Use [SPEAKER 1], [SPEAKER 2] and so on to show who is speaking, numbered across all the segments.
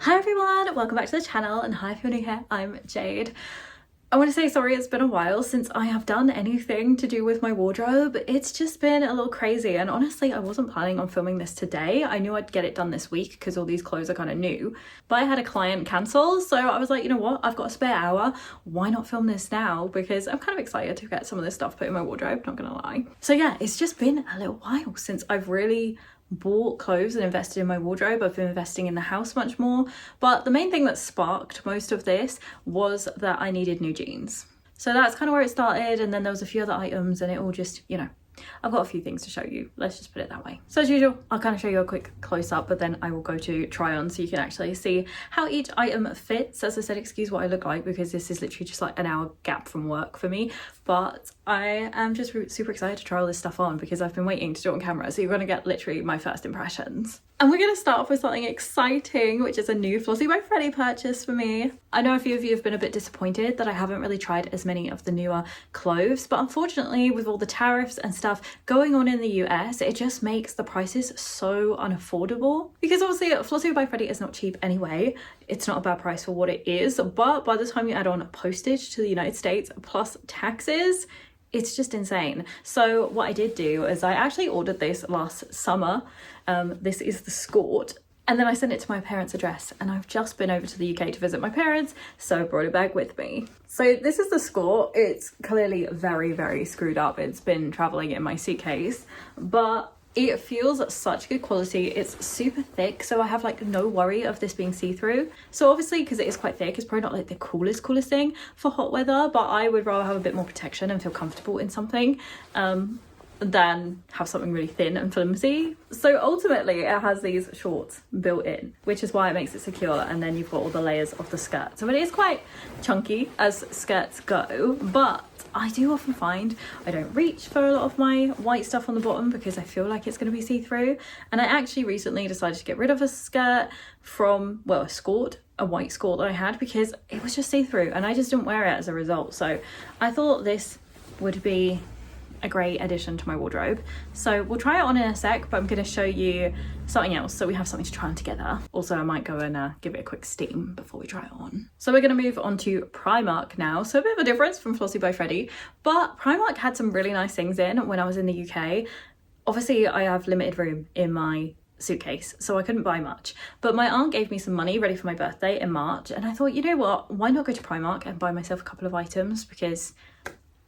[SPEAKER 1] Hi everyone, welcome back to the channel, and hi if you're new here, I'm Jade. I want to say sorry, it's been a while since I have done anything to do with my wardrobe. It's just been a little crazy, and honestly I wasn't planning on filming this today. I knew I'd get it done this week because all these clothes are kind of new, but I had a client cancel, so I was like, you know what, I've got a spare hour, why not film this now? Because I'm kind of excited to get some of this stuff put in my wardrobe, not gonna lie. So yeah, it's just been a little while since I've really bought clothes and invested in my wardrobe. I've been investing in the house much more, but the main thing that sparked most of this was that I needed new jeans. So that's kind of where it started, and then there was a few other items, and it all just, you know, I've got a few things to show you, let's just put it that way. So as usual, I'll kind of show you a quick close-up, but then I will go to try on so you can actually see how each item fits. As I said, excuse what I look like because this is literally just like an hour gap from work for me, but I am just super excited to try all this stuff on because I've been waiting to do it on camera, so you're going to get literally my first impressions. And we're going to start off with something exciting, which is a new Flossy by Freddy purchase for me. I know a few of you have been a bit disappointed that I haven't really tried as many of the newer clothes, but unfortunately with all the tariffs and stuff going on in the US, it just makes the prices so unaffordable. Because obviously Flossy by Freddy is not cheap anyway. It's not a bad price for what it is, but by the time you add on postage to the United States plus taxes, it's just insane. So what I did do is I actually ordered this last summer. This is the skirt, and then I sent it to my parents' address, and I've just been over to the UK to visit my parents, so I brought it back with me. So this is the skirt. It's clearly very screwed up. It's been traveling in my suitcase, but it feels such good quality. It's super thick, so I have like no worry of this being see-through. So obviously because it is quite thick, it's probably not like the coolest thing for hot weather, but I would rather have a bit more protection and feel comfortable in something than have something really thin and flimsy. So ultimately it has these shorts built in, which is why it makes it secure, and then you've got all the layers of the skirt. So it is quite chunky as skirts go, but I do often find I don't reach for a lot of my white stuff on the bottom because I feel like it's going to be see-through. And I actually recently decided to get rid of a skirt from, well, a white skirt that I had because it was just see-through and I just didn't wear it as a result. So I thought this would be a great addition to my wardrobe. So we'll try it on in a sec, but I'm going to show you something else so we have something to try on together. Also, I might go and give it a quick steam before we try it on. So we're going to move on to Primark now. So a bit of a difference from Flossy by Freddy, but Primark had some really nice things in when I was in the UK. Obviously, I have limited room in my suitcase, so I couldn't buy much, but my aunt gave me some money ready for my birthday in March, and I thought, you know what, why not go to Primark and buy myself a couple of items because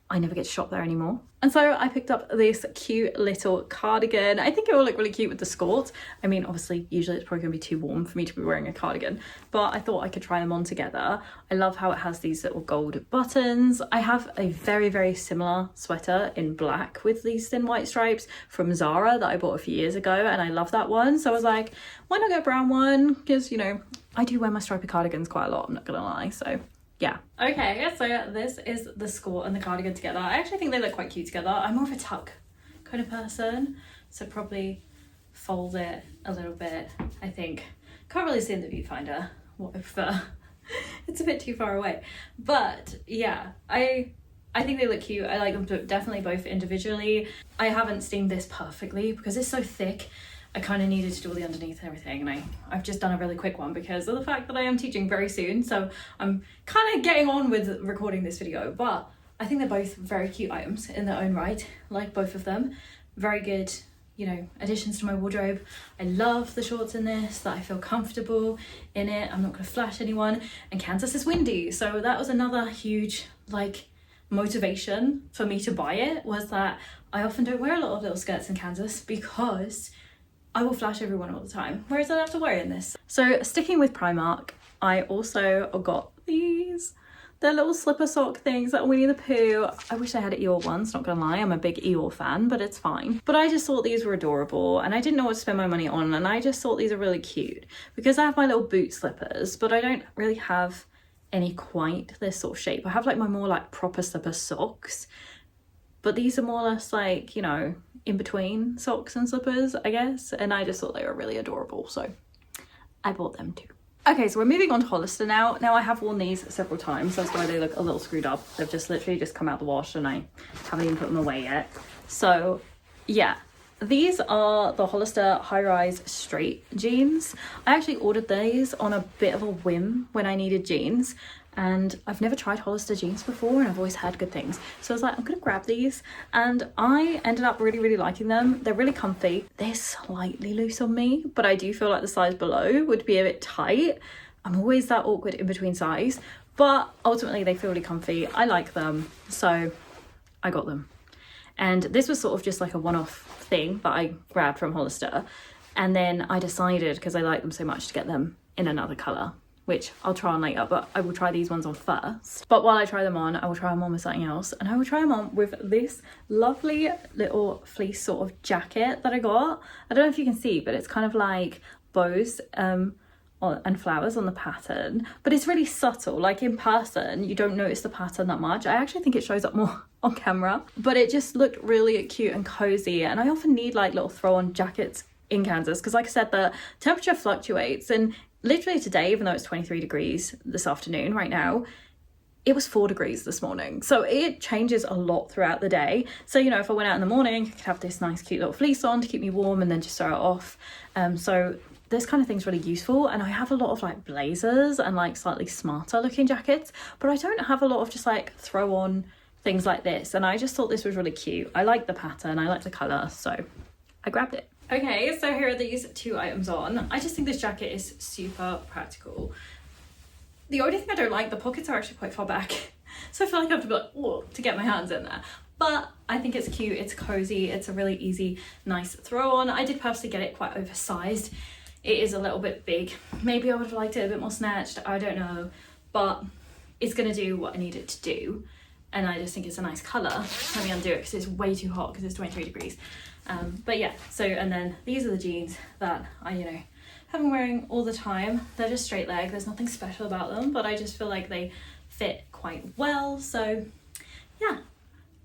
[SPEAKER 1] I never get to shop there anymore. And so I picked up this cute little cardigan. I think it will look really cute with the skirt. I mean, obviously, usually it's probably gonna be too warm for me to be wearing a cardigan, but I thought I could try them on together. I love how it has these little gold buttons. I have a very similar sweater in black with these thin white stripes from Zara that I bought a few years ago, and I love that one. So I was like, why not get a brown one? Because, you know, I do wear my stripy cardigans quite a lot, I'm not gonna lie, so yeah. Okay, so this is the skirt and the cardigan together. I actually think they look quite cute together. I'm more of a tuck kind of person, so probably fold it a little bit, I think. Can't really see in the viewfinder what if it's a bit too far away. But yeah, I think they look cute. I like them definitely both individually. I haven't steamed this perfectly because it's so thick. I kind of needed to do all the underneath and everything, and I've just done a really quick one because of the fact that I am teaching very soon, so I'm kind of getting on with recording this video. But I think they're both very cute items in their own right, like both of them. Very good, you know, additions to my wardrobe. I love the shorts in this, that I feel comfortable in it. I'm not going to flash anyone, and Kansas is windy, so that was another huge like motivation for me to buy it, was that I often don't wear a lot of little skirts in Kansas because I will flash everyone all the time, whereas I don't have to worry in this. So sticking with Primark, I also got these. They're little slipper sock things that are Winnie the Pooh. I wish I had Eeyore ones, not gonna lie. I'm a big Eeyore fan, but it's fine. But I just thought these were adorable, and I didn't know what to spend my money on, and I just thought these are really cute. Because I have my little boot slippers, but I don't really have any quite this sort of shape. I have like my more like proper slipper socks, but these are more or less like, you know, in between socks and slippers, I guess. And I just thought they were really adorable, so I bought them too. Okay, so we're moving on to Hollister now. Now I have worn these several times, that's why they look a little screwed up. They've just literally just come out the wash and I haven't even put them away yet. So yeah, these are the Hollister high-rise straight jeans. I actually ordered these on a bit of a whim when I needed jeans, and I've never tried Hollister jeans before and I've always had good things. So I was like, I'm gonna grab these, and I ended up really liking them. They're really comfy. They're slightly loose on me, but I do feel like the size below would be a bit tight. I'm always that awkward in between size, but ultimately they feel really comfy. I like them, so I got them. And this was sort of just like a one-off thing that I grabbed from Hollister, and then I decided, because I like them so much, to get them in another colour, which I'll try on later, but I will try these ones on first. But while I try them on, I will try them on with something else, and I will try them on with this lovely little fleece sort of jacket that I got. I don't know if you can see, but it's kind of like bows and flowers on the pattern, but it's really subtle. Like in person, you don't notice the pattern that much. I actually think it shows up more on camera, but it just looked really cute and cozy, and I often need like little throw-on jackets in Kansas, because like I said, the temperature fluctuates, and literally today, even though it's 23 degrees this afternoon right now, it was 4 degrees this morning. So it changes a lot throughout the day. So, you know, if I went out in the morning, I could have this nice cute little fleece on to keep me warm and then just throw it off. So this kind of thing's really useful. And I have a lot of like blazers and like slightly smarter looking jackets, but I don't have a lot of just like throw on things like this. And I just thought this was really cute. I like the pattern, I like the colour, so I grabbed it. Okay, so here are these two items on. I just think this jacket is super practical. The only thing I don't like, the pockets are actually quite far back. So I feel like I have to be like, oh, to get my hands in there. But I think it's cute, it's cozy, it's a really easy, nice throw on. I did personally get it quite oversized. It is a little bit big. Maybe I would have liked it a bit more snatched, I don't know. But it's gonna do what I need it to do. And I just think it's a nice colour. Let me undo it because it's way too hot because it's 23 degrees. But yeah, so, and then these are the jeans that I, you know, have been wearing all the time. They're just straight leg, there's nothing special about them, but I just feel like they fit quite well. So yeah,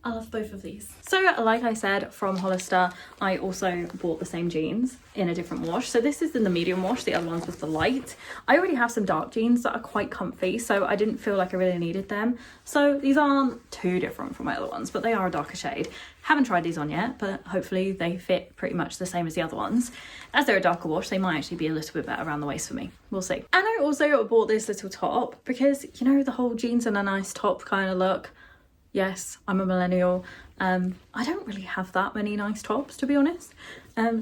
[SPEAKER 1] I love both of these. So like I said, from Hollister, I also bought the same jeans in a different wash. So this is in the medium wash, the other one's with the light. I already have some dark jeans that are quite comfy, so I didn't feel like I really needed them. So these aren't too different from my other ones, but they are a darker shade. Haven't tried these on yet, but hopefully they fit pretty much the same as the other ones. As they're a darker wash, they might actually be a little bit better around the waist for me. We'll see. And I also bought this little top because, you know, the whole jeans and a nice top kind of look. Yes, I'm a millennial. I don't really have that many nice tops, to be honest.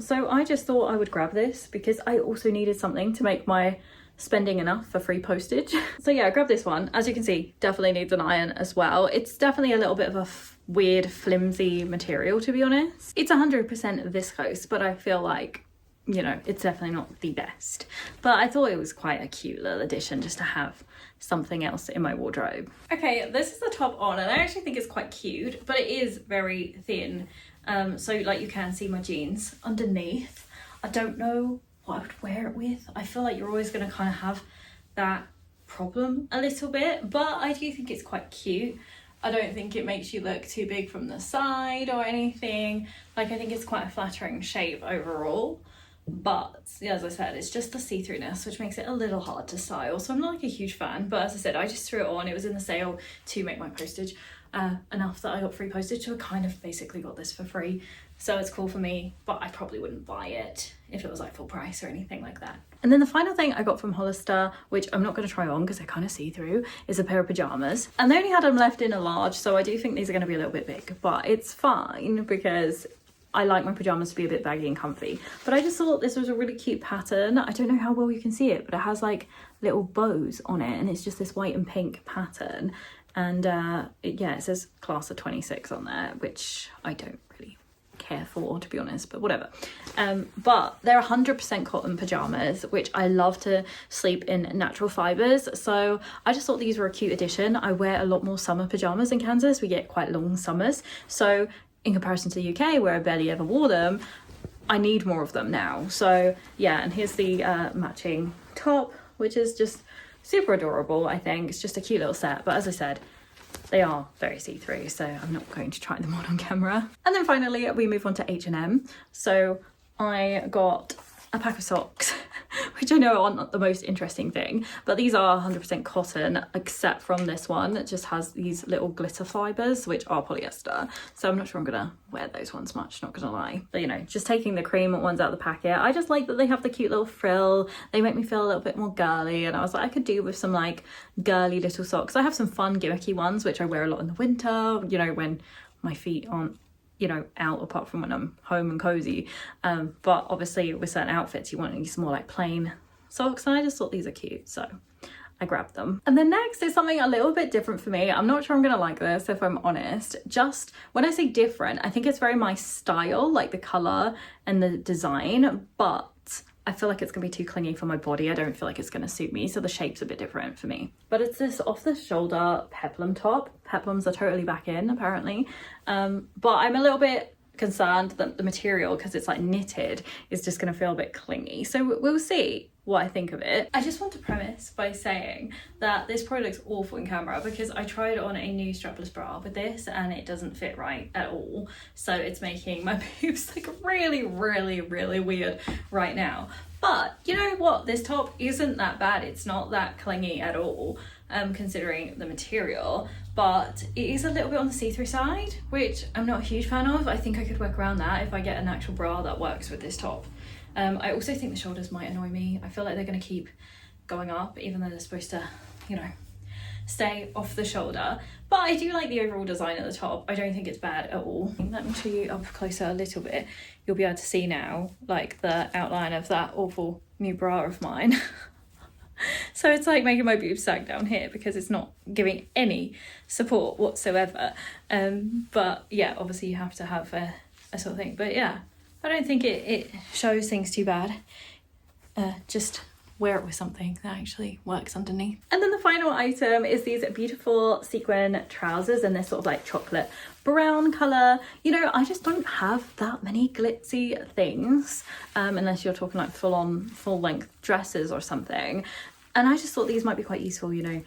[SPEAKER 1] So I just thought I would grab this because I also needed something to make my spending enough for free postage. So yeah, I grabbed this one. As you can see, definitely needs an iron as well. It's definitely a little bit of a weird, flimsy material, to be honest. It's 100% viscose, but I feel like, you know, it's definitely not the best. But I thought it was quite a cute little addition just to have something else in my wardrobe. Okay, this is the top on, and I actually think it's quite cute, but it is very thin. So like you can see my jeans underneath. I don't know what I would wear it with. I feel like you're always gonna kind of have that problem a little bit, but I do think it's quite cute. I don't think it makes you look too big from the side or anything. Like, I think it's quite a flattering shape overall. But yeah, as I said, it's just the see-throughness which makes it a little hard to style. So I'm not like a huge fan, but as I said, I just threw it on. It was in the sale to make my postage enough that I got free postage, so I kind of basically got this for free. So it's cool for me, but I probably wouldn't buy it if it was like full price or anything like that. And then the final thing I got from Hollister, which I'm not going to try on because they're kind of see-through, is a pair of pajamas. And they only had them left in a large, so I do think these are going to be a little bit big, but it's fine because I like my pajamas to be a bit baggy and comfy. But I just thought this was a really cute pattern. I don't know how well you can see it, but it has like little bows on it, and it's just this white and pink pattern. And yeah, it says class of 26 on there, which I don't really care for, to be honest, but whatever. But they're 100% cotton pajamas, which I love to sleep in natural fibers. So I just thought these were a cute addition. I wear a lot more summer pajamas in Kansas. We get quite long summers. So in comparison to the UK, where I barely ever wore them, I need more of them now. So yeah, and here's the matching top, which is just super adorable. I think it's just a cute little set, but as I said, they are very see-through, so I'm not going to try them on camera. And then finally we move on to H&M. So I got a pack of socks, which I know are not the most interesting thing, but these are 100% cotton, except from this one that just has these little glitter fibres, which are polyester. So I'm not sure I'm gonna wear those ones much, not gonna lie. But you know, just taking the cream ones out of the packet, I just like that they have the cute little frill. They make me feel a little bit more girly, and I was like, I could do with some like girly little socks. I have some fun gimmicky ones, which I wear a lot in the winter, you know, when my feet aren't, you know, out, apart from when I'm home and cozy. But obviously with certain outfits you want to use more like plain socks, and I just thought these are cute, so I grabbed them. And then next is something a little bit different for me. I'm not sure I'm gonna like this, if I'm honest. Just when I say different, I think it's very my style, like the color and the design, but I feel like it's gonna be too clingy for my body. I don't feel like it's gonna suit me, so the shape's a bit different for me. But it's this off the shoulder peplum top. Peplums are totally back in, apparently. But I'm a little bit concerned that the material, because it's like knitted, is just gonna feel a bit clingy. So we'll see what I think of it. I just want to premise by saying that this product looks awful in camera, because I tried on a new strapless bra with this and it doesn't fit right at all. So it's making my boobs like really weird right now. But you know what? This top isn't that bad. It's not that clingy at all, considering the material, but it is a little bit on the see-through side, which I'm not a huge fan of. I think I could work around that if I get an actual bra that works with this top. I also think the shoulders might annoy me. I feel like they're going to keep going up, even though they're supposed to, you know, stay off the shoulder. But I do like the overall design at the top. I don't think it's bad at all. Let me show you up closer a little bit. You'll be able to see now, like, the outline of that awful new bra of mine. So it's like making my boobs sag down here because it's not giving any support whatsoever. But yeah, obviously you have to have a sort of thing. But yeah, I don't think it shows things too bad. Just wear it with something that actually works underneath. And then the final item is these beautiful sequin trousers in this sort of like chocolate brown colour. You know, I just don't have that many glitzy things, unless you're talking like full length dresses or something. And I just thought these might be quite useful, you know,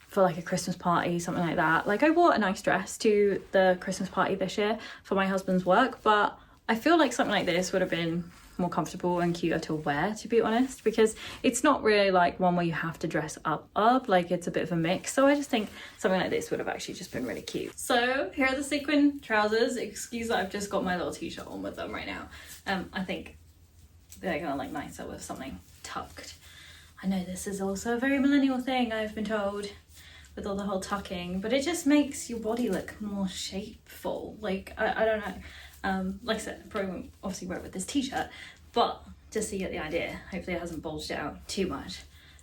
[SPEAKER 1] for like a Christmas party, something like that. Like I wore a nice dress to the Christmas party this year for my husband's work, but I feel like something like this would have been more comfortable and cuter to wear, to be honest, because it's not really like one where you have to dress up, like it's a bit of a mix. So I just think something like this would have actually just been really cute. So here are the sequin trousers. Excuse that I've just got my little t-shirt on with them right now. I think they're gonna look nicer with something tucked. I know this is also a very millennial thing, I've been told, with all the whole tucking, but it just makes your body look more shapeful. Like, I don't know. Like I said, I probably won't obviously wear it with this t-shirt, but just so you get the idea, hopefully it hasn't bulged out too much.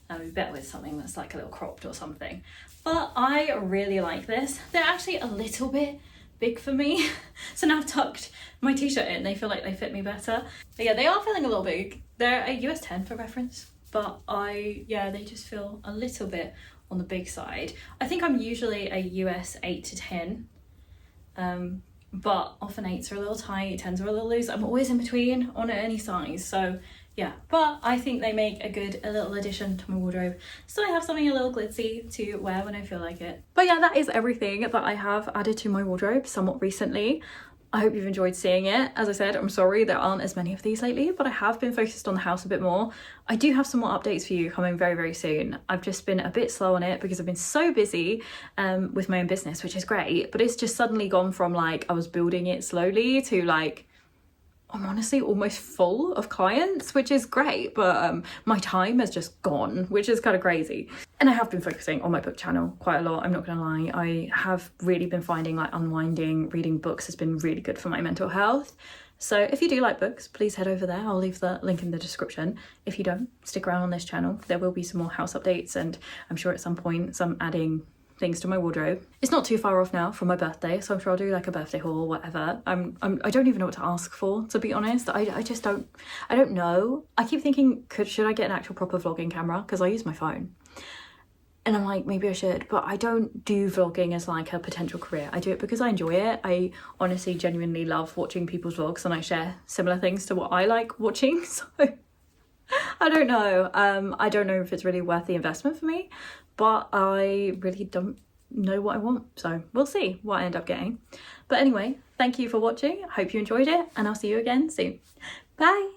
[SPEAKER 1] It'd be better with something that's like a little cropped or something. But I really like this. They're actually a little bit big for me. So now I've tucked my t-shirt in, they feel like they fit me better. But yeah, they are feeling a little big. They're a US 10 for reference, but they just feel a little bit on the big side. I think I'm usually a US 8 to 10. But often 8s are a little tight, 10s are a little loose. I'm always in between on any size, so yeah. But I think they make a little addition to my wardrobe, so I have something a little glitzy to wear when I feel like it. But yeah, that is everything that I have added to my wardrobe somewhat recently. I hope you've enjoyed seeing it. As I said, I'm sorry there aren't as many of these lately, but I have been focused on the house a bit more. I do have some more updates for you coming very soon. I've just been a bit slow on it because I've been so busy with my own business, which is great, but it's just suddenly gone from like I was building it slowly to like I'm honestly almost full of clients, which is great, but my time has just gone, which is kind of crazy. And I have been focusing on my book channel quite a lot, I'm not gonna lie. I have really been finding like unwinding, reading books has been really good for my mental health. So if you do like books, please head over there. I'll leave the link in the description. If you don't, stick around on this channel. There will be some more house updates, and I'm sure at some point some adding things to my wardrobe. It's not too far off now from my birthday, so I'm sure I'll do like a birthday haul or whatever. I don't even know what to ask for, to be honest. I just don't know. I keep thinking, should I get an actual proper vlogging camera? Because I use my phone. And I'm like, maybe I should, but I don't do vlogging as like a potential career. I do it because I enjoy it. I honestly genuinely love watching people's vlogs, and I share similar things to what I like watching. So I don't know. I don't know if it's really worth the investment for me, but I really don't know what I want. So we'll see what I end up getting. But anyway, thank you for watching. I hope you enjoyed it, and I'll see you again soon. Bye.